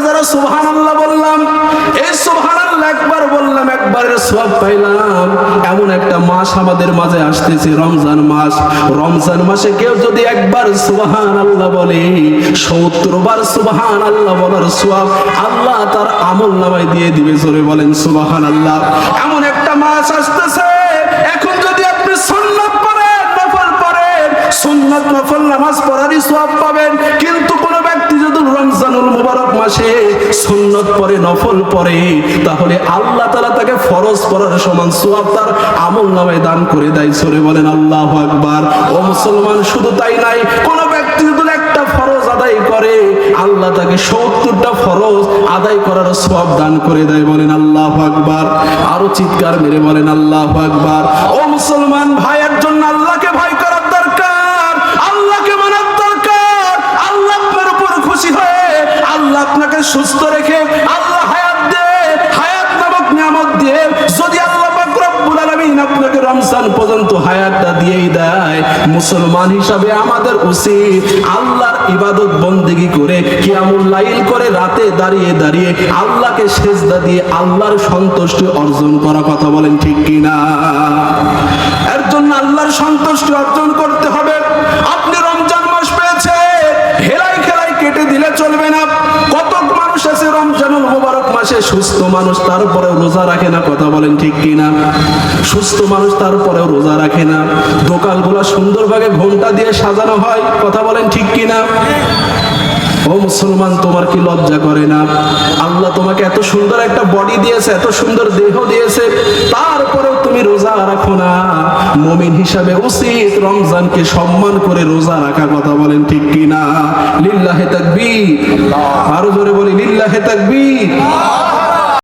যারা সুবহানাল্লাহ বললাম, এই সুবহানাল্লাহ একবার বললাম একবারের সওয়াব পাইলাম। এমন একটা মাস আমাদের মাঝে আসতেছে, রমজান মাস। রমজান মাসে কেউ যদি একবার সুবহানাল্লাহ বলে 70 বার সুবহানাল্লাহ বলার সওয়াব আল্লাহ তার আমলনামায় দিয়ে দিবে। জোরে বলেন সুবহানাল্লাহ। এমন একটা মাস আসতেছে, এখন যদি আপনি সুন্নাত পড়েন, নফল পড়েন, সুন্নাত নফল নামাজ পড়ারই সওয়াব পাবেন। কিন্তু কোন ব্যক্তি যদি রমজানুল মুবারক মাসে সুন্নাত পড়ে, নফল পড়ে, তাহলে আল্লাহ তাআলা তাকে ফরজ পড়ার সমান সওয়াব তার আমলনামায় দান করে দেয়। জোরে বলেন আল্লাহু আকবার। ও মুসলমান, শুধু তাই নাই, কোন ব্যক্তি যদি একটা ফরজ আদায় করে আল্লাহ তাকে 70টা ফরজ আদায় করার সওয়াব দান করে দেয়। বলেন আল্লাহু আকবার। আরো চিৎকার মেরে বলেন আল্লাহু আকবার। ও মুসলমান, ভাইয়ের জন্য আল্লাহকে ভয় করার দরকার, আল্লাহকে মানার দরকার। আল্লাহ আপনার উপর খুশি হয়ে, আল্লাহ আপনাকে সুস্থ রেখে, আল্লাহ হায়াত দিয়ে, হায়াত নামক নিয়ামত দিয়ে, যদি আল্লাহ পাক রব্বুল আলামিন আপনাকে রমজান পর্যন্ত হায়াতটা দিয়েই দেয়, মুসলমান হিসাবে আমাদের উচিত আল্লাহর ইবাদত বন্দেগী করে, কিয়ামুল লাইল করে, রাতে দাঁড়িয়ে দাঁড়িয়ে আল্লাহকে সেজদা দিয়ে আল্লাহর সন্তুষ্টি অর্জন করা। কথা বলেন ঠিক কিনা? এর জন্য আল্লাহর সন্তুষ্টি অর্জন করতে হবে। আপনি রমজান মাস পেয়েছে, হেলাই খেলাই কেটে দিলে চলবে না। কত মানুষ আছে রমজানুল মুবারক মাসে সুস্থ মানুষ, তারপরেও রোজা রাখে না। কথা বলেন ঠিক কিনা? সুস্থ মানুষ তারপরেও রোজা রাখে না। দোকানগুলো সুন্দরভাবে ঘন্টা দিয়ে সাজানো হয়। কথা বলেন ঠিক কিনা? ও মুসলমান, তোমার কি লজ্জা করে না? আল্লাহ তোমাকে এত সুন্দর একটা বডি দিয়েছে, এত সুন্দর দেহ দিয়েছে, তারপরেও তুমি রোজা রাখো না। মুমিন হিসাবে উচিত রমজানকে সম্মান করে রোজা রাখা। কথা বলেন ঠিক কিনা? লিল্লাহি তাকবীর। আরো জোরে বলি লিল্লাহি তাকবীর।